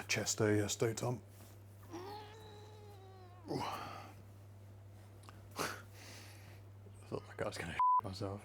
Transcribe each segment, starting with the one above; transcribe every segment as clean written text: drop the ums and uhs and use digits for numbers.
Chest day, yes day, Tom. I felt like I was gonna myself.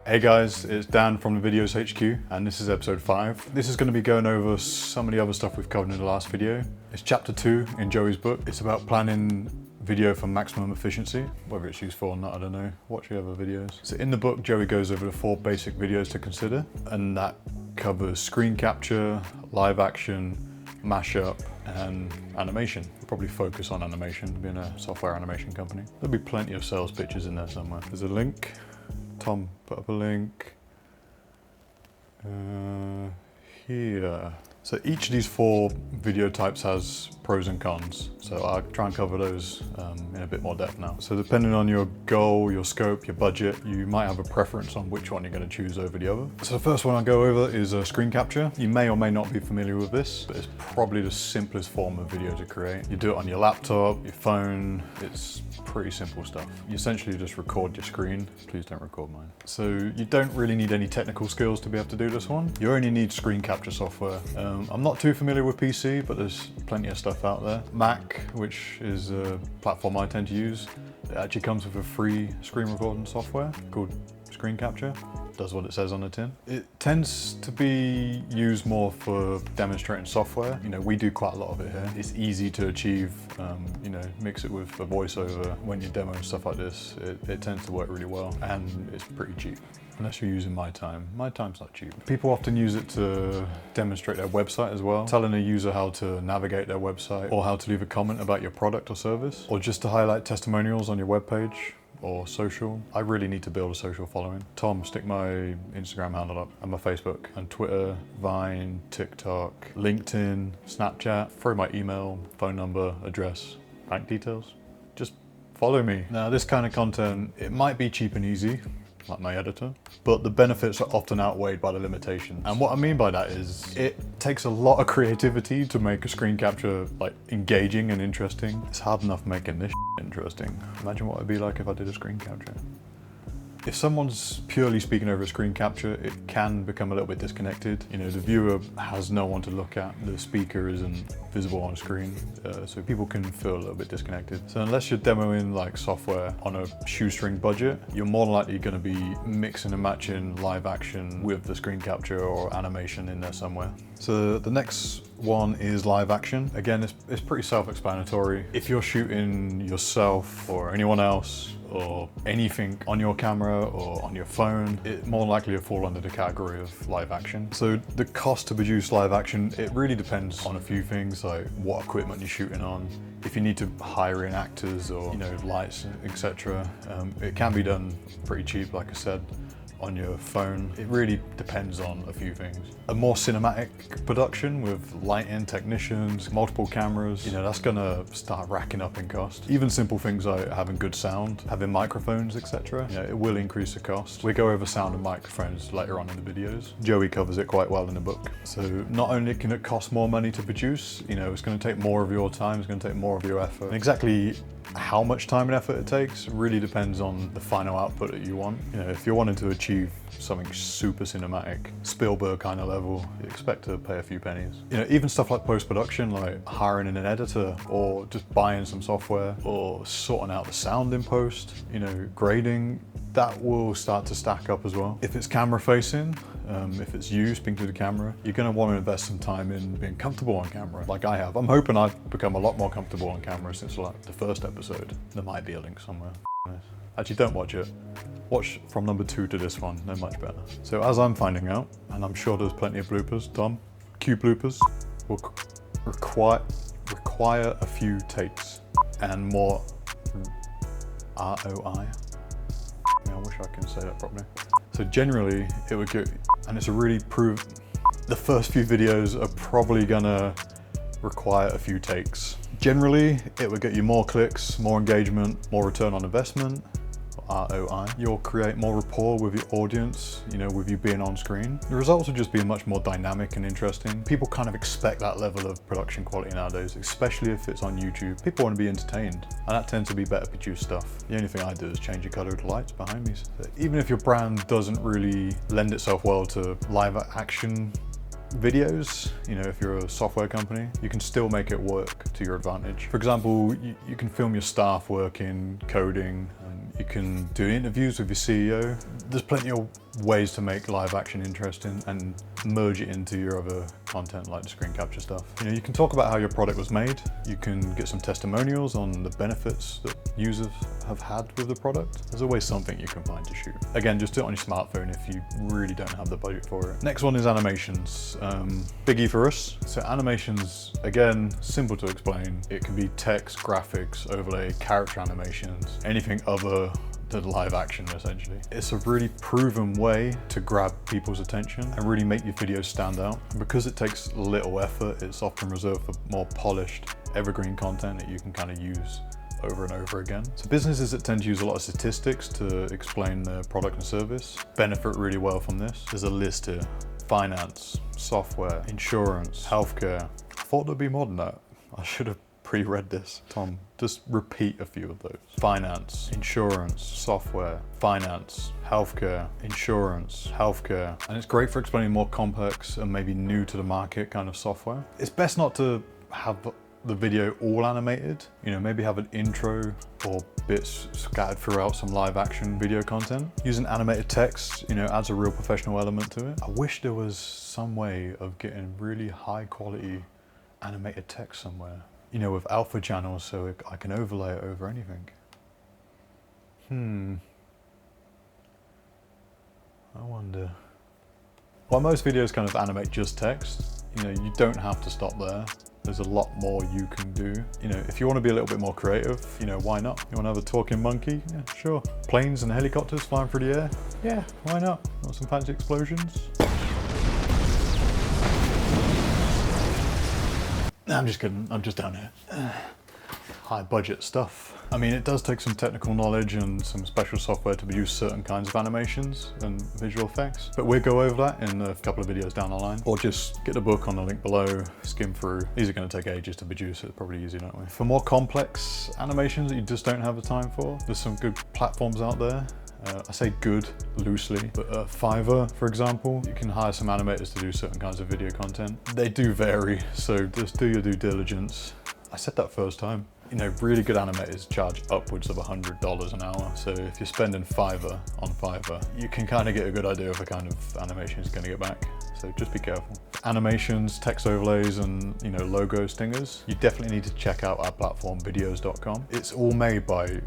Hey guys, it's Dan from the Videos HQ, and this is episode 5. This is going to be going over some of the other stuff we've covered in the last video. It's chapter 2 in Joey's book. It's about planning video for maximum efficiency. Whether it's useful or not, I don't know. Watch the other videos. So in the book, Joey goes over the 4 basic videos to consider, and that covers screen capture, live action, mashup, and animation. We'll probably focus on animation, being a software animation company. There'll be plenty of sales pitches in there somewhere. There's a link. Tom put up a link here. So each of these 4 video types has pros and cons. So I'll try and cover those in a bit more depth now. So depending on your goal, your scope, your budget, you might have a preference on which one you're going to choose over the other. So the first one I'll go over is screen capture. You may or may not be familiar with this, but it's probably the simplest form of video to create. You do it on your laptop, your phone. It's pretty simple stuff. You essentially just record your screen. Please don't record mine. So you don't really need any technical skills to be able to do this one. You only need screen capture software. I'm not too familiar with PC, but there's plenty of stuff out there. Mac, which is a platform I tend to use, it actually comes with a free screen recording software called Screen Capture. Does what it says on the tin. It tends to be used more for demonstrating software. You know, we do quite a lot of it here. It's easy to achieve, you know, mix it with a voiceover. When you're demoing stuff like this, it tends to work really well, and it's pretty cheap. Unless you're using My Time. My Time's not cheap. People often use it to demonstrate their website as well, telling a user how to navigate their website, or how to leave a comment about your product or service, or just to highlight testimonials on your webpage or social. I really need to build a social following. Tom, stick my Instagram handle up, and my Facebook, and Twitter, Vine, TikTok, LinkedIn, Snapchat. Throw my email, phone number, address, bank details. Just follow me. Now, this kind of content, it might be cheap and easy, like my editor, but the benefits are often outweighed by the limitations. And what I mean by that is it takes a lot of creativity to make a screen capture like engaging and interesting. It's hard enough making this interesting. Imagine what it'd be like if I did a screen capture. If someone's purely speaking over a screen capture, it can become a little bit disconnected. You know, the viewer has no one to look at, the speaker isn't visible on screen, so people can feel a little bit disconnected. So unless you're demoing like software on a shoestring budget, you're more than likely going to be mixing and matching live action with the screen capture or animation in there somewhere. So the next one is live action. Again, it's pretty self-explanatory. If you're shooting yourself or anyone else, or anything on your camera or on your phone, it more likely to fall under the category of live action. So the cost to produce live action, it really depends on a few things, like what equipment you're shooting on, if you need to hire in actors or, you know, lights, etc. It can be done pretty cheap, like I said, on your phone. It really depends on a few things. A more cinematic production with lighting, technicians, multiple cameras, you know, that's gonna start racking up in cost. Even simple things like having good sound, having microphones, etc. You know, it will increase the cost. We go over sound and microphones later on in the videos. Joey covers it quite well in the book. So not only can it cost more money to produce, you know, it's gonna take more of your time, it's gonna take more of your effort. And exactly how much time and effort it takes really depends on the final output that you want. You know, if you're wanting to achieve something super cinematic, Spielberg kind of level, you expect to pay a few pennies. You know, even stuff like post-production, like hiring in an editor or just buying some software or sorting out the sound in post, you know, grading, that will start to stack up as well. If it's camera facing, if it's you speaking to the camera, you're going to want to invest some time in being comfortable on camera, like I have. I'm hoping I've become a lot more comfortable on camera since like the first episode. There might be a link somewhere. Actually, don't watch it. Watch from number 2 to this one, they're much better. So as I'm finding out, and I'm sure there's plenty of bloopers, Tom, cue bloopers will require a few takes and more ROI. I wish I can say that properly. So generally, it would get, and it's a really the first few videos are probably gonna require a few takes. Generally, it would get you more clicks, more engagement, more return on investment, ROI. You'll create more rapport with your audience, with you being on screen. The results will just be much more dynamic and interesting. People kind of expect that level of production quality nowadays, especially if it's on YouTube. People want to be entertained, and that tends to be better produced stuff. The only thing I do is change the color of the lights behind me. So even if your brand doesn't really lend itself well to live action videos, if you're a software company, you can still make it work to your advantage. For example, you can film your staff working, coding, you can do interviews with your CEO. There's plenty of ways to make live action interesting and merge it into your other content like the screen capture stuff. You can talk about how your product was made. You can get some testimonials on the benefits that users have had with the product. There's always something you can find to shoot. Again, just do it on your smartphone if you really don't have the budget for it. Next one is animations. Biggie for us. So animations, again, simple to explain. It can be text, graphics, overlay, character animations, anything other than live action, essentially. It's a really proven way to grab people's attention and really make your videos stand out. And because it takes little effort, it's often reserved for more polished, evergreen content that you can kind of use over and over again. So businesses that tend to use a lot of statistics to explain their product and service benefit really well from this. There's a list here. Finance, software, insurance, healthcare. I thought there'd be more than that. I should have pre-read this. Tom, just repeat a few of those. Finance, insurance, software, finance, healthcare, insurance, healthcare. And it's great for explaining more complex and maybe new to the market kind of software. It's best not to have the video all animated, maybe have an intro or bits scattered throughout some live action video content. Using animated text, adds a real professional element to it. I wish there was some way of getting really high quality animated text somewhere, with alpha channels so I can overlay it over anything. I wonder. While most videos kind of animate just text, you don't have to stop there. There's a lot more you can do. If you want to be a little bit more creative, why not? You want to have a talking monkey? Yeah, sure. Planes and helicopters flying through the air? Yeah, why not? Want some fancy explosions? No, I'm just kidding. I'm just down here. High budget stuff. I mean, it does take some technical knowledge and some special software to produce certain kinds of animations and visual effects, but we'll go over that in a couple of videos down the line, or just get the book on the link below, skim through. These are going to take ages to produce, so it's probably easier that way. For more complex animations that you just don't have the time for, there's some good platforms out there. I say good loosely, but Fiverr, for example, you can hire some animators to do certain kinds of video content. They do vary, so just do your due diligence. I said that first time. Really good animators charge upwards of $100 an hour. So if you're spending $5 on Fiverr, you can kind of get a good idea of the kind of animation it's going to get back. So just be careful. Animations, text overlays, and logo stingers. You definitely need to check out our platform, videos.com. It's all made by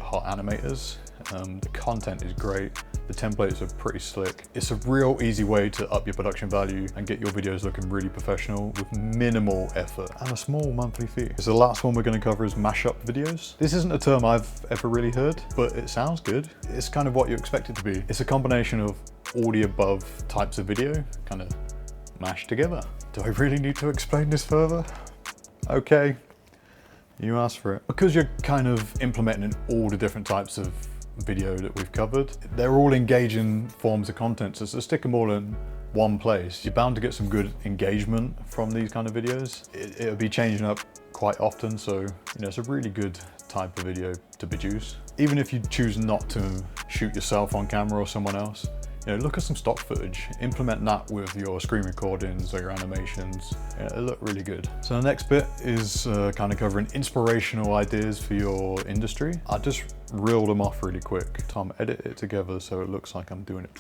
hot animators. The content is great. The templates are pretty slick. It's a real easy way to up your production value and get your videos looking really professional with minimal effort and a small monthly fee. So the last one we're going to cover is mashup videos. This isn't a term I've ever really heard, but it sounds good. It's kind of what you expect it to be. It's a combination of all the above types of video kind of mashed together. Do I really need to explain this further? Okay, you asked for it. Because you're kind of implementing all the different types of video that we've covered, they're all engaging forms of content, so to stick them all in one place, you're bound to get some good engagement from these kind of videos. It'll be changing up quite often, so it's a really good type of video to produce. Even if you choose not to shoot yourself on camera or someone else, look at some stock footage, implement that with your screen recordings or your animations. It'll look really good. So the next bit is kind of covering inspirational ideas for your industry. I just reeled them off really quick. Tom, edit it together so it looks like I'm doing it.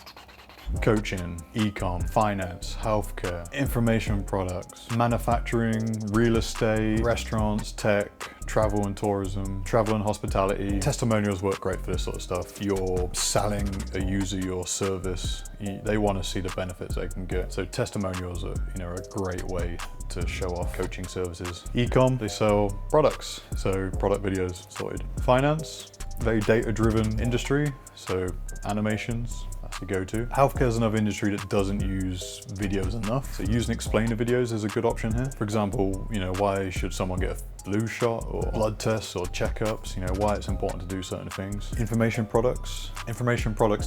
Coaching, e-com, finance, healthcare, information products, manufacturing, real estate, restaurants, tech, travel and tourism, travel and hospitality. Testimonials work great for this sort of stuff. You're selling a user your service, they want to see the benefits they can get. So testimonials are, a great way to show off coaching services. E-com, they sell products, so product videos sorted. Finance, very data-driven industry, so animations. to go to. Healthcare is another industry that doesn't use videos enough. So using explainer videos is a good option here. For example, you know, why should someone get a flu shot or blood tests or checkups, you know, why it's important to do certain things. Information products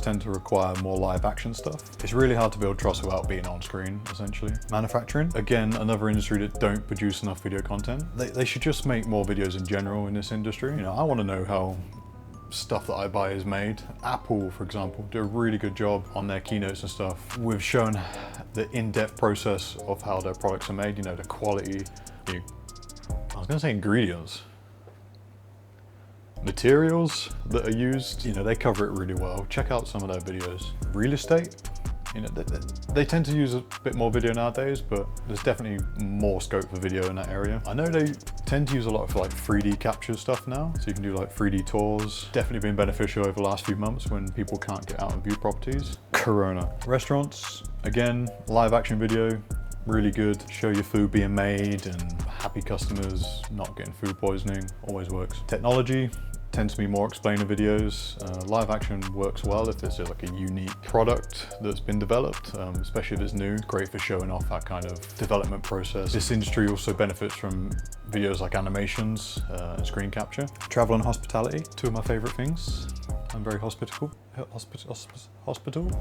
tend to require more live action stuff. It's really hard to build trust without being on screen, essentially. Manufacturing, again, another industry that don't produce enough video content. They should just make more videos in general in this industry. You know, I want to know how stuff that I buy is made. Apple, for example, do a really good job on their keynotes and stuff with showing the in-depth process of how their products are made, you know, the quality, I was gonna say ingredients. Materials that are used, you know, they cover it really well. Check out some of their videos. Real estate, you know, they tend to use a bit more video nowadays, but there's definitely more scope for video in that area. I know they tend to use a lot of like 3D capture stuff now, so you can do like 3D tours. Definitely been beneficial over the last few months when people can't get out and view properties. Corona. Restaurants, again, live action video, really good. Show your food being made and happy customers, not getting food poisoning, always works. Technology tends to be more explainer videos. Live action works well if it's like a unique product that's been developed, especially if it's new. Great for showing off that kind of development process. This industry also benefits from videos like animations and screen capture. Travel and hospitality, two of my favorite things. I'm very hospitable.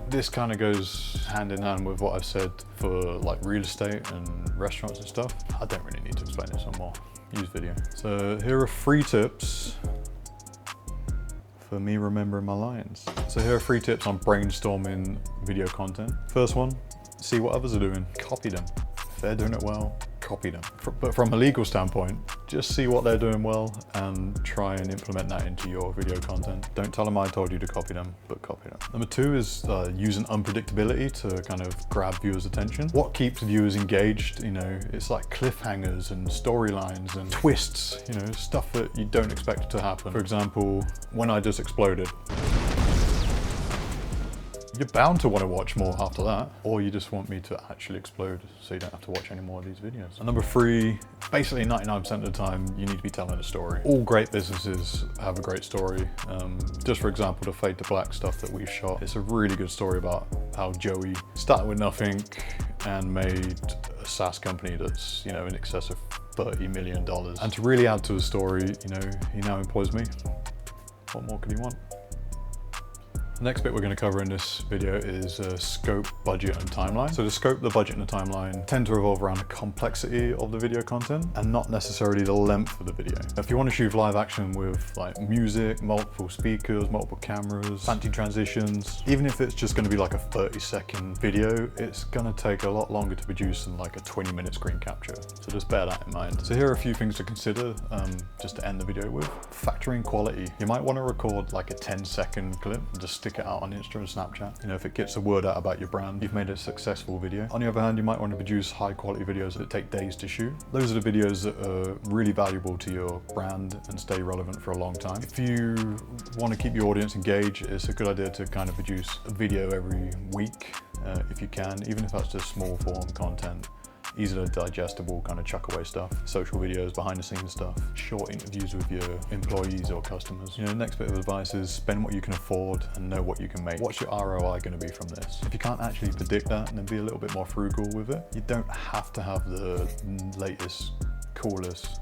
This kind of goes hand in hand with what I've said for like real estate and restaurants and stuff. I don't really need to explain this some more. Use video. So here are 3 tips for me remembering my lines. So here are 3 tips on brainstorming video content. First one, see what others are doing, copy them. If they're doing it well, copy them. But from a legal standpoint, just see what they're doing well and try and implement that into your video content. Don't tell them I told you to copy them, but copy them. Number 2 is using unpredictability to kind of grab viewers' attention. What keeps viewers engaged, you know, it's like cliffhangers and storylines and twists, you know, stuff that you don't expect to happen. For example, when I just exploded, you're bound to want to watch more after that, or you just want me to actually explode so you don't have to watch any more of these videos. And number 3, basically 99% of the time, you need to be telling a story. All great businesses have a great story. Just for example, the Fade to Black stuff that we shot, it's a really good story about how Joey started with nothing and made a SaaS company that's, you know, in excess of $30 million. And to really add to the story, you know, he now employs me. What more could he want? The next bit we're going to cover in this video is scope, budget, and timeline. So the scope, the budget, and the timeline tend to revolve around the complexity of the video content and not necessarily the length of the video. If you want to shoot live action with like music, multiple speakers, multiple cameras, fancy transitions, even if it's just going to be like a 30-second video, it's going to take a lot longer to produce than like a 20-minute screen capture. So just bear that in mind. So here are a few things to consider just to end the video with. Factoring quality. You might want to record like a 10-second clip and just stick it out on Insta and Snapchat. You know, if it gets the word out about your brand, you've made a successful video. On the other hand, you might want to produce high quality videos that take days to shoot. Those are the videos that are really valuable to your brand and stay relevant for a long time. If you want to keep your audience engaged, it's a good idea to kind of produce a video every week if you can, even if that's just small form content. Easily digestible kind of chuck away stuff, social videos, behind the scenes stuff, short interviews with your employees or customers. You know, the next bit of advice is spend what you can afford and know what you can make. What's your ROI going to be from this? If you can't actually predict that, then be a little bit more frugal with it. You don't have to have the latest, coolest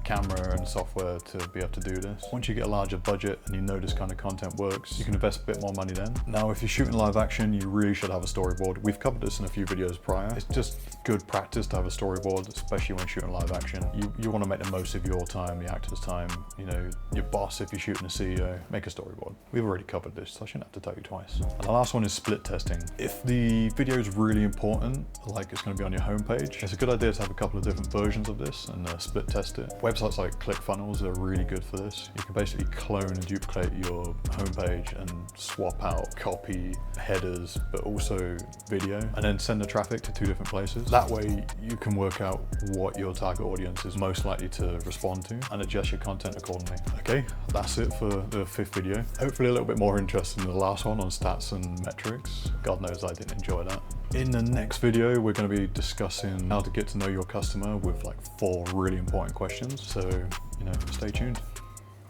camera and software to be able to do this. Once you get a larger budget and you know this kind of content works, you can invest a bit more money then. Now, if you're shooting live action, you really should have a storyboard. We've covered this in a few videos prior. It's just good practice to have a storyboard, especially when shooting live action. You want to make the most of your time, the actor's time, you know, your boss, if you're shooting a CEO, make a storyboard. We've already covered this, so I shouldn't have to tell you twice. And the last one is split testing. If the video is really important, like it's going to be on your homepage, it's a good idea to have a couple of different versions of this and split test it. Websites like ClickFunnels are really good for this. You can basically clone and duplicate your homepage and swap out copy, headers, but also video, and then send the traffic to 2 different places. That way you can work out what your target audience is most likely to respond to and adjust your content accordingly. Okay, that's it for the 5th video. Hopefully a little bit more interesting than the last one on stats and metrics. God knows I didn't enjoy that. In the next video, we're going to be discussing how to get to know your customer with like 4 really important questions. So, you know, stay tuned.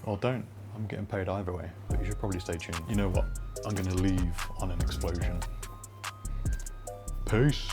Or don't. I'm getting paid either way, but you should probably stay tuned. You know what? I'm gonna leave on an explosion. Peace.